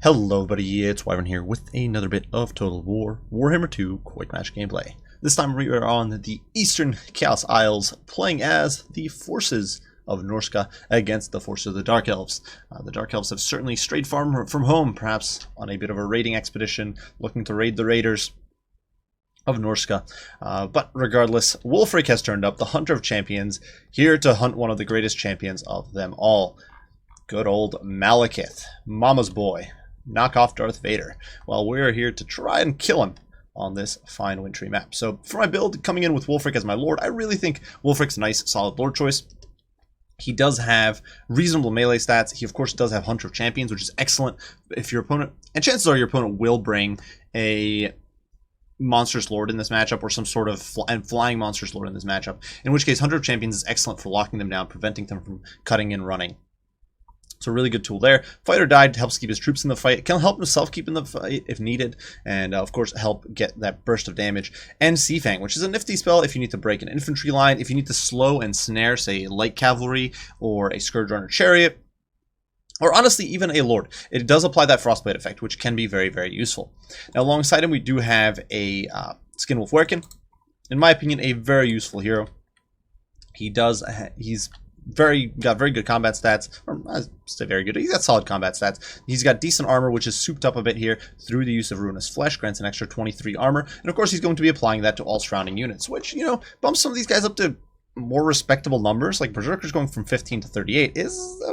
Hello everybody, it's Wyvern here with another bit of Total War Warhammer 2 Quick Match gameplay. This time we are on the Eastern Chaos Isles, playing as the forces of Norsca against the forces of the Dark Elves. The Dark Elves have certainly strayed far from home, perhaps on a bit of a raiding expedition, looking to raid the raiders of Norsca. But regardless, Wulfric has turned up, the Hunter of Champions, here to hunt one of the greatest champions of them all. Good old Malekith, Mama's boy. Knock off Darth Vader. Well, we're here to try and kill him on this fine wintry map. So for my build, coming in with Wulfric as my lord, I really think Wulfric's a nice, solid lord choice. He does have reasonable melee stats. He, of course, does have Hunter of Champions, which is excellent if your opponent... And chances are your opponent will bring a Monstrous Lord in this matchup, or some sort of flying Monstrous Lord in this matchup. In which case, Hunter of Champions is excellent for locking them down, preventing them from cutting and running. So a really good tool there. Fight or Die helps keep his troops in the fight. It can help himself keep in the fight if needed. And of course help get that burst of damage. And Seafang, which is a nifty spell if you need to break an infantry line. If you need to slow and snare, say, light cavalry or a Scourge Runner chariot. Or honestly, even a Lord. It does apply that Frostblade effect, which can be very, very useful. Now alongside him we do have a Skinwolf Werkin. In my opinion, a very useful hero. He's got very good combat stats, or I say very good, he's got solid combat stats. He's got decent armor, which is souped up a bit here through the use of Ruinous Flesh, grants an extra 23 armor, and of course he's going to be applying that to all surrounding units, which, you know, bumps some of these guys up to more respectable numbers. Like Berserkers going from 15 to 38 is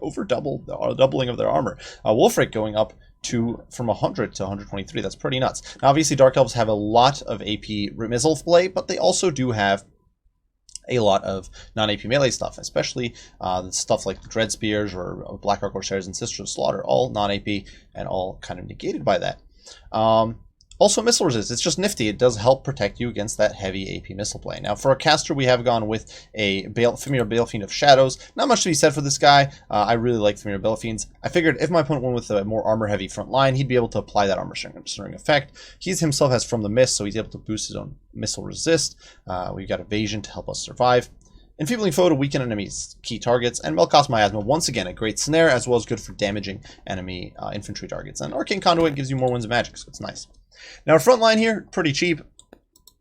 over doubling of their armor. Wulfric going up from 100 to 123, that's pretty nuts. Now obviously Dark Elves have a lot of AP missile play, but they also do have a lot of non-AP melee stuff, especially stuff like the Dread Spears or Black Arc Corsairs and Sisters of Slaughter, all non-AP and all kind of negated by that. Also missile resist, it's just nifty. It does help protect you against that heavy AP missile play. Now for a caster, we have gone with a Familiar Balefiend of Shadows. Not much to be said for this guy. I really like Familiar Balefiends. I figured if my opponent went with a more armor-heavy front line, he'd be able to apply that armor stirring effect. He himself has From the Mist, so he's able to boost his own missile resist. We've got Evasion to help us survive. Enfeebling Foe to weaken enemies' key targets, and Melkoth's Miasma, once again, a great snare, as well as good for damaging enemy infantry targets. And Arcane Conduit gives you more winds of magic, so it's nice. Now, our front line here, pretty cheap,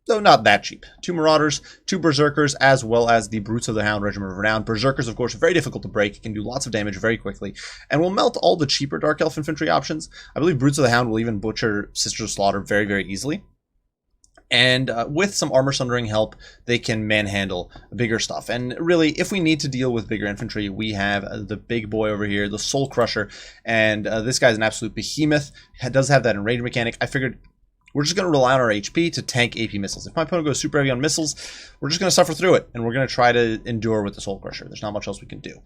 though not that cheap. 2 Marauders, 2 Berserkers, as well as the Brutes of the Hound Regiment of Renown. Berserkers, of course, are very difficult to break, can do lots of damage very quickly, and will melt all the cheaper Dark Elf infantry options. I believe Brutes of the Hound will even butcher Sisters of Slaughter very, very easily. And with some armor sundering help, they can manhandle bigger stuff. And really, if we need to deal with bigger infantry, we have the big boy over here, the Soul Crusher. And this guy's an absolute behemoth. Does have that enrage mechanic. I figured we're just going to rely on our HP to tank AP missiles. If my opponent goes super heavy on missiles, we're just going to suffer through it. And we're going to try to endure with the Soul Crusher. There's not much else we can do.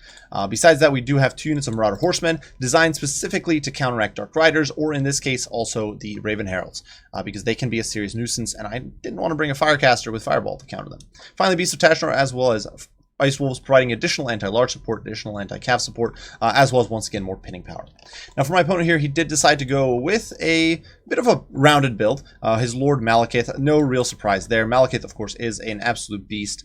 Besides that, we do have 2 units of Marauder Horsemen designed specifically to counteract Dark Riders, or in this case, also the Raven Heralds, because they can be a serious nuisance, and I didn't want to bring a Firecaster with Fireball to counter them. Finally, Beast of Tashnor, as well as Ice Wolves, providing additional anti-large support, additional anti-cav support, as well as, once again, more pinning power. Now, for my opponent here, he did decide to go with a bit of a rounded build. His Lord Malekith, no real surprise there. Malekith, of course, is an absolute beast.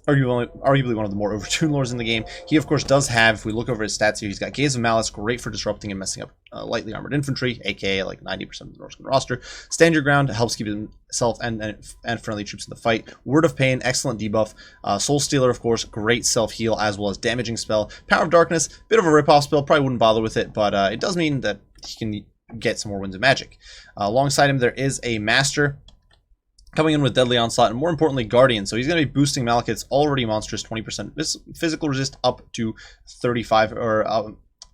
Arguably one of the more overtuned lords in the game. He, of course, does have, if we look over his stats here, he's got Gaze of Malice, great for disrupting and messing up lightly armored infantry, aka like 90% of the Norscan roster. Stand Your Ground helps keep himself and friendly troops in the fight. Word of Pain, excellent debuff. Soul Stealer, of course, great self-heal as well as damaging spell. Power of Darkness, bit of a rip-off spell, probably wouldn't bother with it, but it does mean that he can get some more winds of magic. Alongside him, there is a Master coming in with Deadly Onslaught, and more importantly, Guardian. So he's going to be boosting Malekith's already monstrous 20% physical resist up to 35 or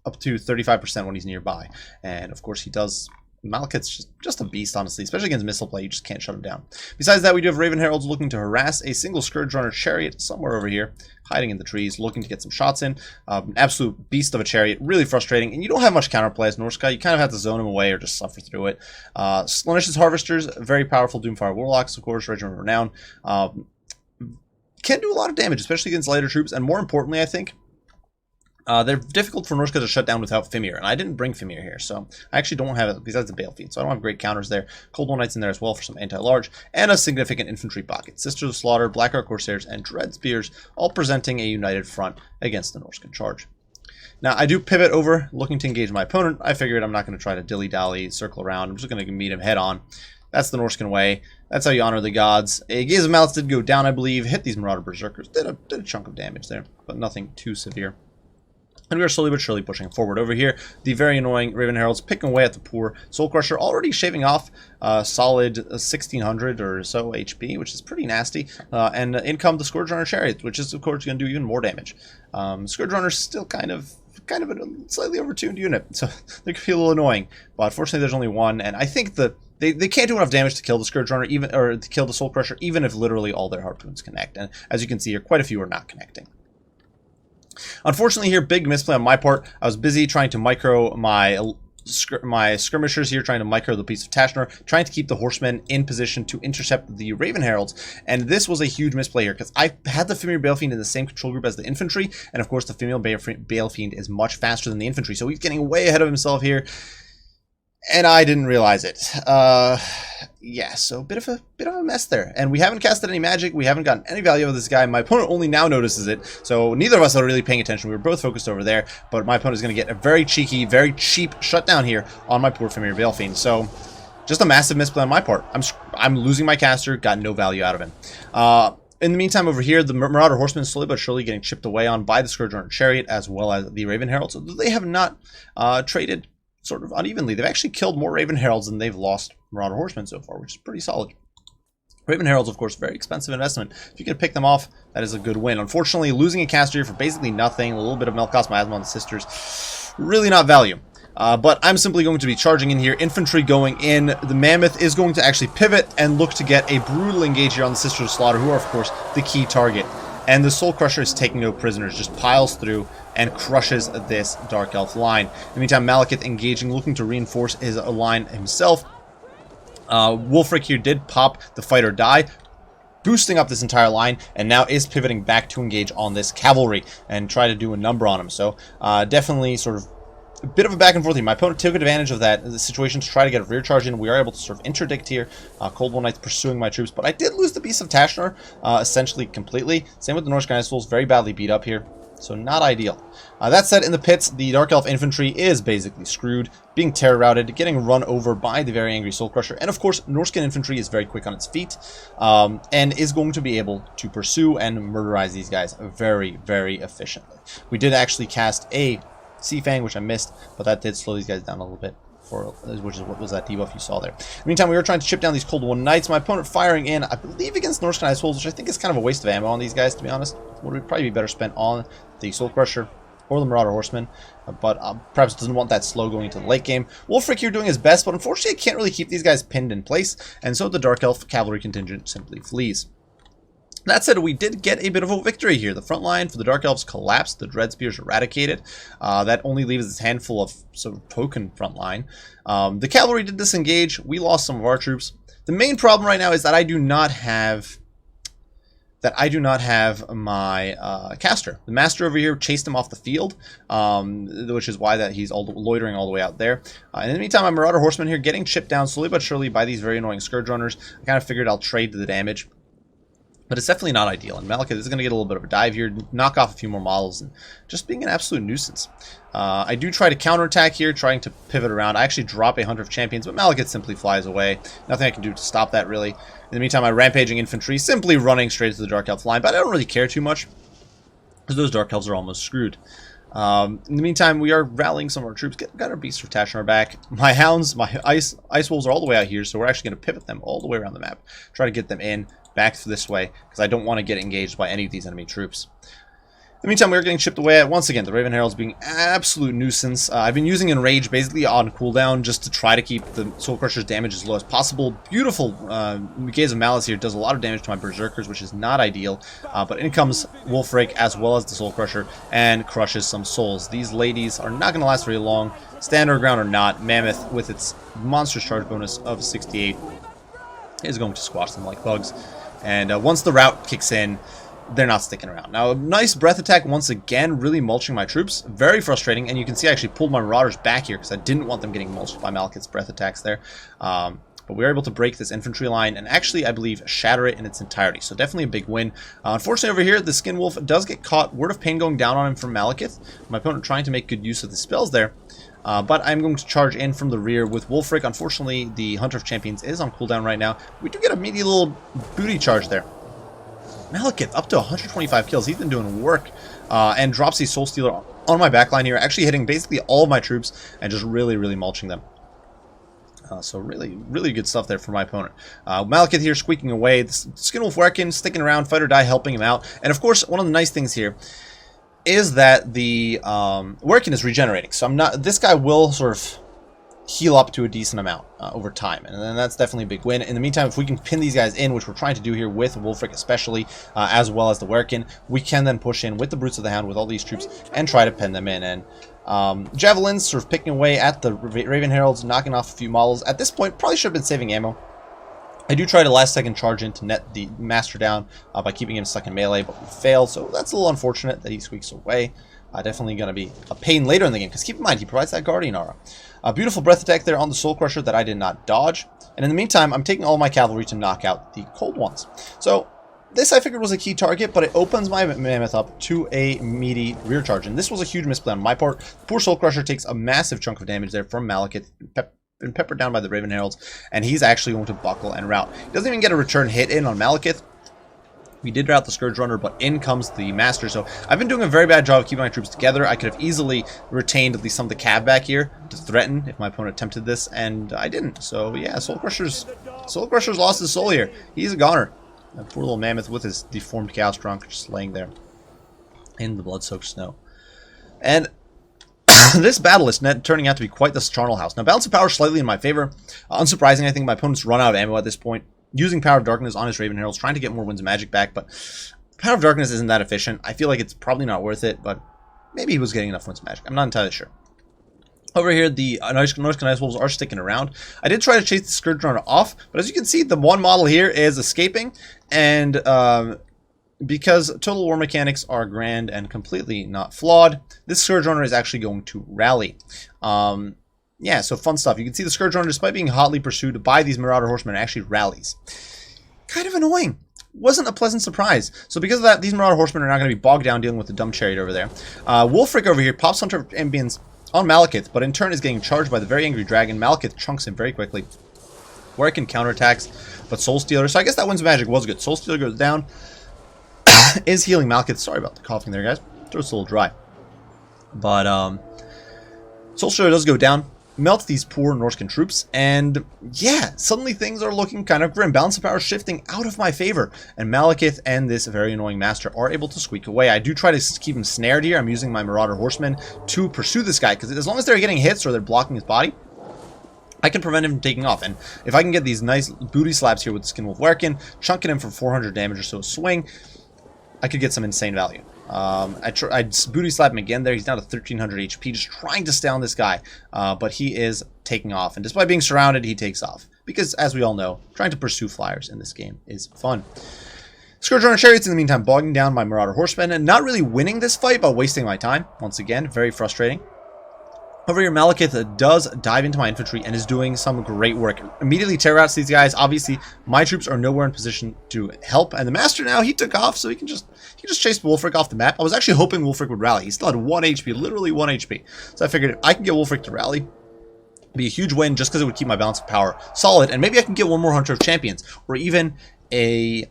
up to 35% when he's nearby. And of course, he does. Malekith's just a beast, honestly, especially against missile play. You just can't shut him down. Besides that, we do have Raven Heralds looking to harass a single Scourge Runner chariot somewhere over here, hiding in the trees, looking to get some shots in. An absolute beast of a chariot, really frustrating, and you don't have much counterplay as Norsca. You kind of have to zone him away or just suffer through it. Slaanesha's Harvesters, very powerful Doomfire Warlocks, of course, Regiment of Renown. Can do a lot of damage, especially against lighter troops, and more importantly, I think, they're difficult for Norsca to shut down without Fimir, and I didn't bring Fimir here, so I actually don't have it, besides the Balefiend, so I don't have great counters there. Cold War Knights in there as well for some anti-large, and a significant infantry pocket. Sisters of Slaughter, Black Arc Corsairs, and Dread Spears, all presenting a united front against the Norscan charge. Now, I do pivot over, looking to engage my opponent. I figured I'm not going to try to dilly-dally, circle around. I'm just going to meet him head-on. That's the Norscan way. That's how you honor the gods. A Gaze of Malice did go down, I believe. Hit these Marauder Berserkers. Did a chunk of damage there, but nothing too severe. And we are slowly but surely pushing forward over here. The very annoying Raven Heralds picking away at the poor Soul Crusher, already shaving off solid 1600 or so HP, which is pretty nasty. And in come the Scourge Runner Chariots, which is of course going to do even more damage. Scourge Runner's still kind of a slightly overtuned unit, so they can feel a little annoying. But fortunately, there's only one, and I think that they can't do enough damage to kill the Scourge Runner, or to kill the Soul Crusher, even if literally all their harpoons connect. And as you can see here, quite a few are not connecting. Unfortunately here, big misplay on my part. I was busy trying to micro my skirmishers here, trying to micro the piece of Tashnor, trying to keep the horsemen in position to intercept the Raven Heralds. And this was a huge misplay here, because I had the Female Balefiend in the same control group as the infantry, and of course the Female Balefiend is much faster than the infantry, so he's getting way ahead of himself here. And I didn't realize it. Yeah, so bit of a mess there. And we haven't casted any magic. We haven't gotten any value out of this guy. My opponent only now notices it. So neither of us are really paying attention. We were both focused over there. But my opponent is going to get a very cheeky, very cheap shutdown here on my poor Familiar Balefiend. So just a massive misplay on my part. I'm losing my caster. Got no value out of him. In the meantime, over here, the Marauder Horsemen is slowly but surely getting chipped away on by the Scourge Runner Chariot, as well as the Raven Herald. So they have not traded sort of unevenly. They've actually killed more Raven Heralds than they've lost Marauder Horsemen so far, which is pretty solid. Raven Heralds, of course, very expensive investment. If you can pick them off, that is a good win. Unfortunately, losing a caster here for basically nothing, a little bit of Melkoth Miasma on the Sisters, really not value. But I'm simply going to be charging in here. Infantry going in. The Mammoth is going to actually pivot and look to get a brutal engage here on the Sisters of Slaughter, who are, of course, the key target. And the Soul Crusher is taking no prisoners, just piles through and crushes this Dark Elf line. In the meantime, Malekith engaging, looking to reinforce his line himself. Wulfric here did pop the fight or die, boosting up this entire line, and now is pivoting back to engage on this cavalry and try to do a number on him. So definitely sort of a bit of a back and forth here. My opponent took advantage of the situation to try to get a rear charge in. We are able to sort of interdict here. Cold War Knights pursuing my troops, but I did lose the Beast of Tashnor essentially completely. Same with the Norsca Souls, very badly beat up here. So not ideal. That said, in the pits, the Dark Elf infantry is basically screwed, being terror routed, getting run over by the very angry Soul Crusher. And of course, Norscan infantry is very quick on its feet, and is going to be able to pursue and murderize these guys very, very efficiently. We did actually cast a Sea Fang, which I missed, but that did slow these guys down a little bit, which is what was that debuff you saw there. In the meantime, we were trying to chip down these Cold War Knights. My opponent firing in, I believe, against Norscan Souls, which I think is kind of a waste of ammo on these guys, to be honest. Would probably be better spent on the Soul Crusher or the Marauder Horseman, but perhaps doesn't want that slow going into the late game. Wulfric here doing his best, but unfortunately I can't really keep these guys pinned in place, and so the Dark Elf cavalry contingent simply flees. That said, we did get a bit of a victory here. The front line for the Dark Elves collapsed, the Dread Spears eradicated. That only leaves this handful of sort of token front line. The cavalry did disengage. We lost some of our troops. The main problem right now is that I do not have my caster. The master over here chased him off the field, which is why that he's loitering all the way out there. And in the meantime, my Marauder Horseman here getting chipped down slowly but surely by these very annoying Scourge Runners. I kind of figured I'll trade the damage. But it's definitely not ideal, and Malekith is going to get a little bit of a dive here, knock off a few more models, and just being an absolute nuisance. I do try to counterattack here, trying to pivot around. I actually drop a Hunter of Champions, but Malekith simply flies away. Nothing I can do to stop that, really. In the meantime, my Rampaging Infantry simply running straight to the Dark Elf line, but I don't really care too much, because those Dark Elves are almost screwed. In the meantime, we are rallying some of our troops. Got our Beasts of Tashnor back. My Hounds, my Ice Wolves are all the way out here, so we're actually going to pivot them all the way around the map. Try to get them in, back this way, because I don't want to get engaged by any of these enemy troops. In the meantime, we're getting chipped away at, once again, the Raven Heralds being absolute nuisance. I've been using Enrage basically on cooldown just to try to keep the Soul Crusher's damage as low as possible. Beautiful Gaze of Malice here does a lot of damage to my Berserkers, which is not ideal. But in comes Wulfric as well as the Soul Crusher and crushes some souls. These ladies are not going to last very long. Stand our ground or not, Mammoth, with its monstrous charge bonus of 68, is going to squash them like bugs. And once the rout kicks in, they're not sticking around. Now, a nice breath attack once again, really mulching my troops. Very frustrating, and you can see I actually pulled my Marauders back here because I didn't want them getting mulched by Malekith's breath attacks there. but we were able to break this infantry line and actually, I believe, shatter it in its entirety. So definitely a big win. Unfortunately, over here, the Skin Wolf does get caught. Word of Pain going down on him from Malekith. My opponent trying to make good use of the spells there. But I'm going to charge in from the rear with Wulfric. Unfortunately, the Hunter of Champions is on cooldown right now. We do get a meaty little booty charge there. Malekith up to 125 kills. He's been doing work. And drops the Soul Stealer on my backline here, actually hitting basically all of my troops and just really, really mulching them. So really, really good stuff there for my opponent. Malekith here squeaking away. The Skin Wolf working, sticking around, fight or die, helping him out. And of course, one of the nice things here is that the Workin is regenerating. So this guy will sort of heal up to a decent amount over time, and then that's definitely a big win. In the meantime, if we can pin these guys in, which we're trying to do here with Wulfric especially, as well as the Workin, we can then push in with the Brutes of the Hound with all these troops and try to pin them in. And Javelins sort of picking away at the Raven Heralds, knocking off a few models. At this point, probably should have been saving ammo. I do try to last second charge in to net the Master down by keeping him stuck in melee, but we fail, so that's a little unfortunate that he squeaks away. Definitely going to be a pain later in the game, because keep in mind, he provides that Guardian Aura. A beautiful breath attack there on the Soul Crusher that I did not dodge. And in the meantime, I'm taking all my cavalry to knock out the cold ones. So this I figured was a key target, but it opens my Mammoth up to a meaty rear charge. And this was a huge misplay on my part. The poor Soul Crusher takes a massive chunk of damage there from Malekith, been peppered down by the Raven Heralds, and he's actually going to buckle and rout. He doesn't even get a return hit in on Malekith. We did rout the Scourge Runner, but in comes the Master. So I've been doing a very bad job of keeping my troops together. I could have easily retained at least some of the cav back here to threaten if my opponent attempted this, and I didn't. So yeah, Soul Crusher's lost his soul here. He's a goner. That poor little Mammoth with his deformed Chaos Drunk just laying there in the blood-soaked snow. And this battle is turning out to be quite the charnel house. Now, balance of power slightly in my favor. Unsurprising, I think my opponent's run out of ammo at this point. Using Power of Darkness on his Raven Heralds, trying to get more Winds of Magic back, but Power of Darkness isn't that efficient. I feel like it's probably not worth it, but maybe he was getting enough Winds of Magic. I'm not entirely sure. Over here, the Norsca Ice Wolves are sticking around. I did try to chase the Scourge Runner off, but as you can see, the one model here is escaping, and because Total War mechanics are grand and completely not flawed, this Scourge Runner is actually going to rally. Yeah, so fun stuff. You can see the Scourge Runner, despite being hotly pursued by these Marauder Horsemen, actually rallies. Kind of annoying. Wasn't a pleasant surprise. So because of that, these Marauder Horsemen are not going to be bogged down dealing with the dumb chariot over there. Wulfric over here pops Hunter of Champions on Malekith, but in turn is getting charged by the very angry dragon. Malekith chunks him very quickly. Workin counterattacks, but Soul Stealer. So I guess that Winds of Magic was good. Soul Stealer goes down. Is healing Malekith. Sorry about the coughing there, guys. Throat's a little dry. But Soul Stealer does go down. Melts these poor Norscan troops, and yeah, suddenly things are looking kind of grim. Balance of power shifting out of my favor, and Malekith and this very annoying Master are able to squeak away. I do try to keep him snared here. I'm using my Marauder Horsemen to pursue this guy, because as long as they're getting hits or they're blocking his body, I can prevent him from taking off. And if I can get these nice booty slaps here with the Skin Wolf Workin, chunking him for 400 damage or so a swing, I could get some insane value. I booty slap him again there. He's down to 1300 HP, just trying to stay on this guy, but he is taking off, and despite being surrounded, he takes off, because as we all know, trying to pursue flyers in this game is fun. Scourge Runner Chariots in the meantime bogging down my Marauder Horsemen and not really winning this fight, but wasting my time once again. Very frustrating. Over here, Malekith does dive into my infantry and is doing some great work. Immediately tear outs these guys. Obviously, my troops are nowhere in position to help, and the Master now, he took off, so he can just chase Wulfric off the map. I was actually hoping Wulfric would rally. He still had 1 HP, literally 1 HP. So I figured if I can get Wulfric to rally, it'd be a huge win just because it would keep my balance of power solid, and maybe I can get one more Hunter of Champions, or even a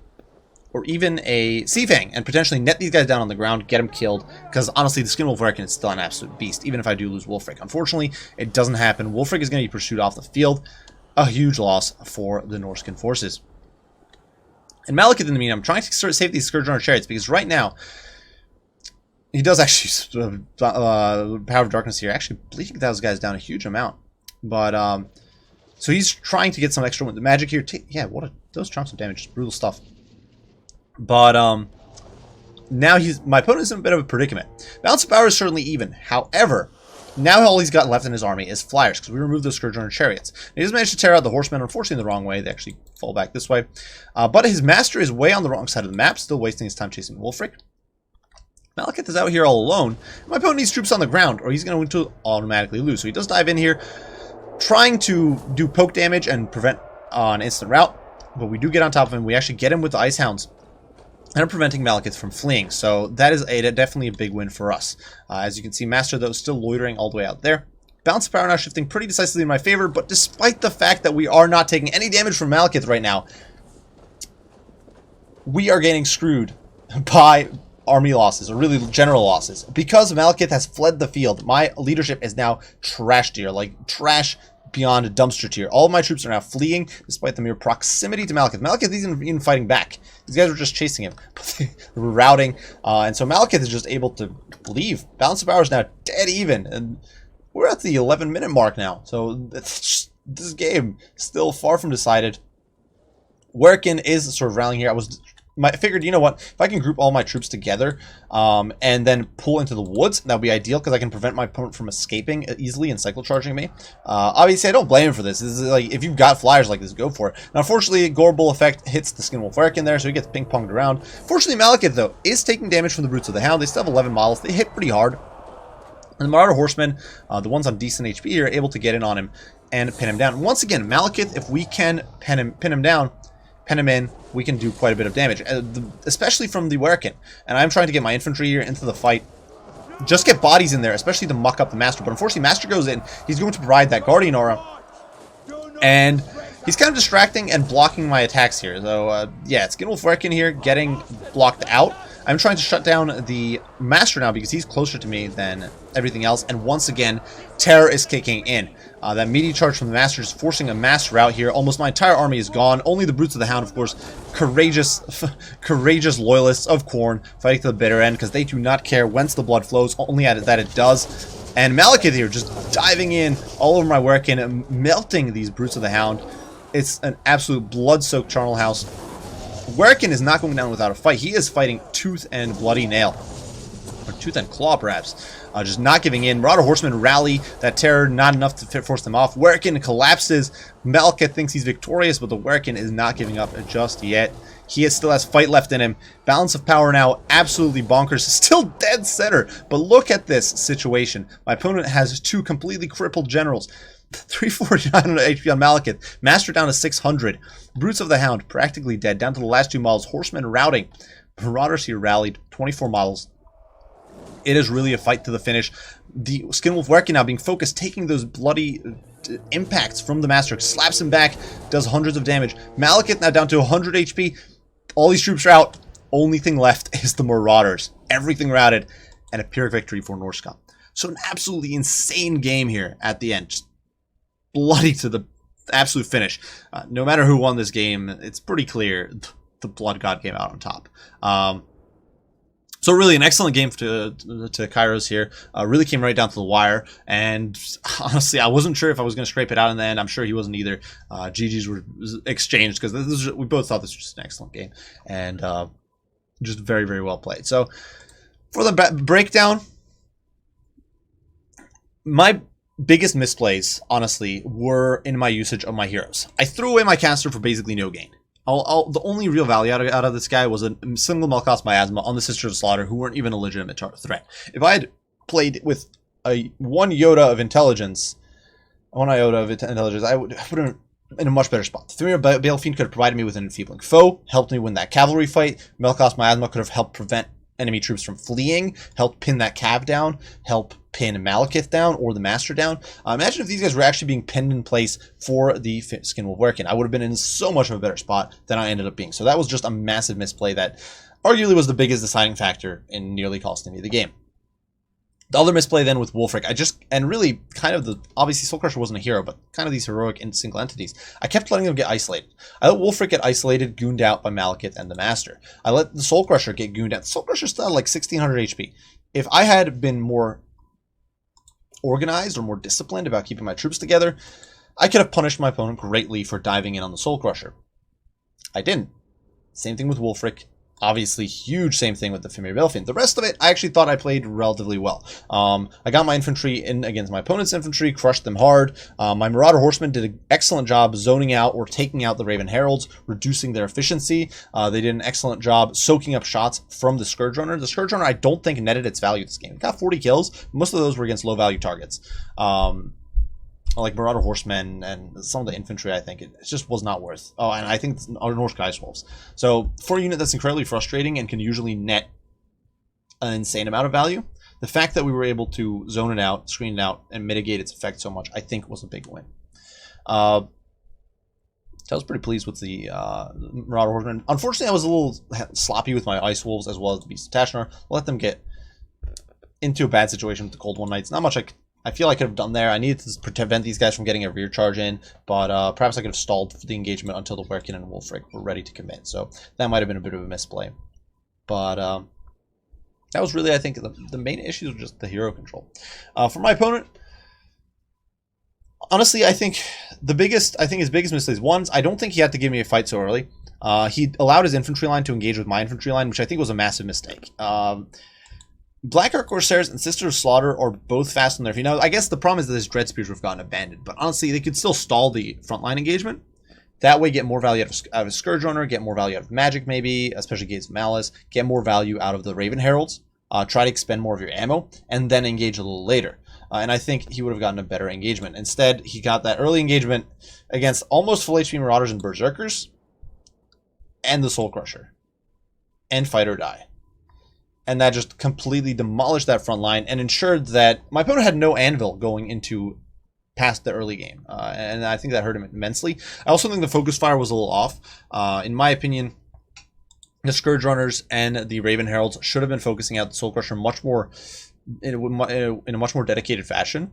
Sea Fang, and potentially net these guys down on the ground, get them killed, because honestly, the Skin Wolf Workin is still an absolute beast, even if I do lose Wulfric. Unfortunately, it doesn't happen. Wulfric is going to be pursued off the field. A huge loss for the Norscan forces. And Malekith, in the meantime, I'm trying to sort of save these Scourge Runner Chariots, because right now, he does actually Power of Darkness here, actually bleeding those guys down a huge amount. But, so he's trying to get some extra magic here. Yeah, those chunks of damage, brutal stuff. But now my opponent's in a bit of a predicament. Balance of power is certainly even. However, now all he's got left in his army is flyers, because we removed those Scourge Runner Chariots. And he does manage to tear out the horsemen, unfortunately the wrong way. They actually fall back this way. But his Master is way on the wrong side of the map, still wasting his time chasing Wulfric. Malekith is out here all alone. My opponent needs troops on the ground, or he's going to automatically lose. So he does dive in here, trying to do poke damage and prevent on instant route, but we do get on top of him. We actually get him with the Ice Hounds and are preventing Malekith from fleeing. So that is definitely a big win for us. As you can see, Master, though, still loitering all the way out there. Balance of power now shifting pretty decisively in my favor, but despite the fact that we are not taking any damage from Malekith right now, we are getting screwed by army losses, or really general losses. Because Malekith has fled the field, my leadership is now trash tier, like trash beyond dumpster tier. All of my troops are now fleeing, despite the mere proximity to Malekith. Malekith isn't even fighting back. These guys were just chasing him. They were routing, and so Malekith is just able to leave. Balance of power is now dead even, and we're at the 11-minute mark now. So it's just, this game still far from decided. Werken is sort of rallying here. I figured, you know what, if I can group all my troops together and then pull into the woods, that would be ideal, because I can prevent my opponent from escaping easily and cycle charging me. Obviously, I don't blame him for this. This is like, if you've got flyers like this, go for it. Now, unfortunately, Gorbel effect hits the Skinwolf Werken there, so he gets ping-ponged around. Fortunately, Malekith, though, is taking damage from the Brutes of the Hound. They still have 11 models. They hit pretty hard. And the Marauder Horsemen, the ones on decent HP here, are able to get in on him and pin him down. Once again, Malekith, if we can pin him down, pen him in, we can do quite a bit of damage, especially from the Werken. And I'm trying to get my infantry here into the fight. Just get bodies in there, especially to muck up the Master. But unfortunately, Master goes in. He's going to provide that Guardian Aura. And he's kind of distracting and blocking my attacks here. So, yeah, Skinwolf Werken here getting blocked out. I'm trying to shut down the Master now because he's closer to me than everything else. And once again, terror is kicking in. That meaty charge from the Master is forcing a mass rout here. Almost my entire army is gone. Only the Brutes of the Hound, of course, courageous loyalists of Khorne fighting to the bitter end, because they do not care whence the blood flows, only at it that it does. And Malekith here just diving in all over my Werken and melting these Brutes of the Hound. It's an absolute blood-soaked charnel house. Werken is not going down without a fight. He is fighting tooth and bloody nail. Or tooth and claw, perhaps. Just not giving in. Marauder Horsemen rally. That terror, not enough to force them off. Werken collapses. Malekith thinks he's victorious, but the Werken is not giving up just yet. He still has fight left in him. Balance of power now absolutely bonkers. Still dead center. But look at this situation. My opponent has two completely crippled generals. 349 HP on Malekith. Master down to 600. Brutes of the Hound practically dead. Down to the last two models. Horsemen routing. Marauders here rallied. 24 models. It is really a fight to the finish. The Skinwolf Werken now being focused, taking those bloody impacts from the Master. Slaps him back. Does hundreds of damage. Malekith now down to 100 HP. All these troops are out. Only thing left is the Marauders. Everything routed. And a pure victory for Norsca. So an absolutely insane game here at the end. Just bloody to the absolute finish. No matter who won this game, it's pretty clear the Blood God came out on top. So really an excellent game to Kairos here. Really came right down to the wire. And honestly, I wasn't sure if I was going to scrape it out in the end. I'm sure he wasn't either. GGs were exchanged because we both thought this was just an excellent game. And just very, very well played. So for the breakdown, my biggest misplays, honestly, were in my usage of my heroes. I threw away my caster for basically no gain. The only real value out of this guy was a single Malekith miasma on the Sisters of Slaughter, who weren't even a legitimate threat. If I had played with one iota of intelligence, I would have been in a much better spot. The Themir Balefiend could have provided me with an enfeebling foe, helped me win that cavalry fight. Malekith miasma could have helped prevent enemy troops from fleeing, help pin that cav down, help pin Malekith down or the Master down. Imagine if these guys were actually being pinned in place for the Skinwolf Werken. I would have been in so much of a better spot than I ended up being. So that was just a massive misplay that arguably was the biggest deciding factor in nearly costing me the game. The other misplay then with Wulfric, and really kind of obviously Soul Crusher wasn't a hero, but kind of these heroic and single entities. I kept letting them get isolated. I let Wulfric get isolated, gooned out by Malekith and the Master. I let the Soul Crusher get gooned out. The Soul Crusher still had like 1600 HP. If I had been more organized or more disciplined about keeping my troops together, I could have punished my opponent greatly for diving in on the Soul Crusher. I didn't. Same thing with Wulfric. Obviously, huge same thing with the Themir Balefiend. The rest of it, I actually thought I played relatively well. I got my infantry in against my opponent's infantry, crushed them hard. My Marauder Horsemen did an excellent job zoning out or taking out the Raven Heralds, reducing their efficiency. They did an excellent job soaking up shots from the Scourge Runner. The Scourge Runner, I don't think, netted its value this game. It got 40 kills. Most of those were against low-value targets. like Marauder Horsemen and some of the infantry, I think it just was not worth. Oh, and I think our Norsca Ice Wolves. So for a unit that's incredibly frustrating and can usually net an insane amount of value, the fact that we were able to zone it out, screen it out, and mitigate its effect so much, I think was a big win. I was pretty pleased with the Marauder Horsemen. Unfortunately, I was a little sloppy with my Ice Wolves as well as the Beast of Tashnar. Let them get into a bad situation with the Cold One Knights. Not much I feel I could have done there. I needed to prevent these guys from getting a rear charge in, but perhaps I could have stalled for the engagement until the Werkin and Wolfric were ready to commit. So that might have been a bit of a misplay. But that was really, I think, the main issues were just the hero control. For my opponent, honestly, I think his biggest mistakes. One, I don't think he had to give me a fight so early. He allowed his infantry line to engage with my infantry line, which I think was a massive mistake. Blackheart Corsairs and Sister of Slaughter are both fast on their feet. Now, I guess the problem is that his Dread Spears would have gotten abandoned, but honestly, they could still stall the frontline engagement. That way, get more value out of Scourge Runner, get more value out of Magic, maybe, especially Gates of Malice, get more value out of the Raven Heralds, try to expend more of your ammo, and then engage a little later. And I think he would have gotten a better engagement. Instead, he got that early engagement against almost full HP Marauders and Berserkers, and the Soul Crusher, and Fight or Die. And that just completely demolished that front line and ensured that my opponent had no anvil going into past the early game. And I think that hurt him immensely. I also think the focus fire was a little off. In my opinion, the Scourge Runners and the Raven Heralds should have been focusing out the Soul Crusher much more in a much more dedicated fashion.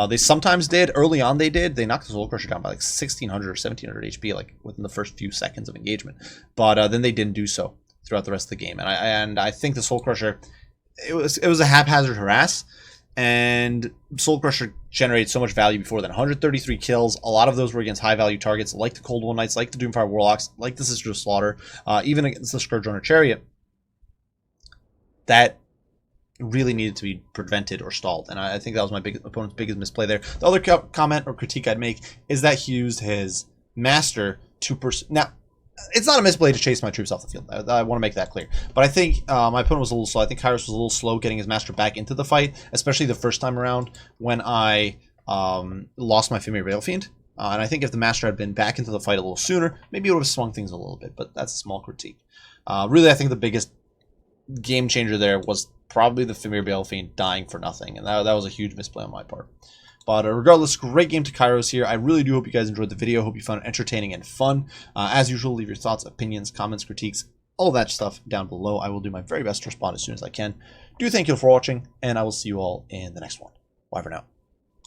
They sometimes did. Early on they did. They knocked the Soul Crusher down by like 1600 or 1700 HP like within the first few seconds of engagement. But then they didn't do so throughout the rest of the game. And I think the Soul Crusher, it was a haphazard harass, and Soul Crusher generated so much value before then. 133 kills. A lot of those were against high value targets like the Cold One Knights, like the Doomfire Warlocks, like the Sister of Slaughter, even against the Scourge Runner Chariot. That really needed to be prevented or stalled, and I think that was my opponent's biggest misplay there. The other comment or critique I'd make is that he used his Master to now. It's not a misplay to chase my troops off the field. I want to make that clear. But I think my opponent was a little slow. I think Kairos was a little slow getting his Master back into the fight, especially the first time around when I lost my Fimir Balefiend. And I think if the Master had been back into the fight a little sooner, maybe it would have swung things a little bit. But that's a small critique. Really, I think the biggest game changer there was probably the Fimir Balefiend dying for nothing. And that was a huge misplay on my part. But regardless, great game to Kairos here. I really do hope you guys enjoyed the video. Hope you found it entertaining and fun. As usual, leave your thoughts, opinions, comments, critiques, all that stuff down below. I will do my very best to respond as soon as I can. Do thank you for watching, and I will see you all in the next one. Bye for now.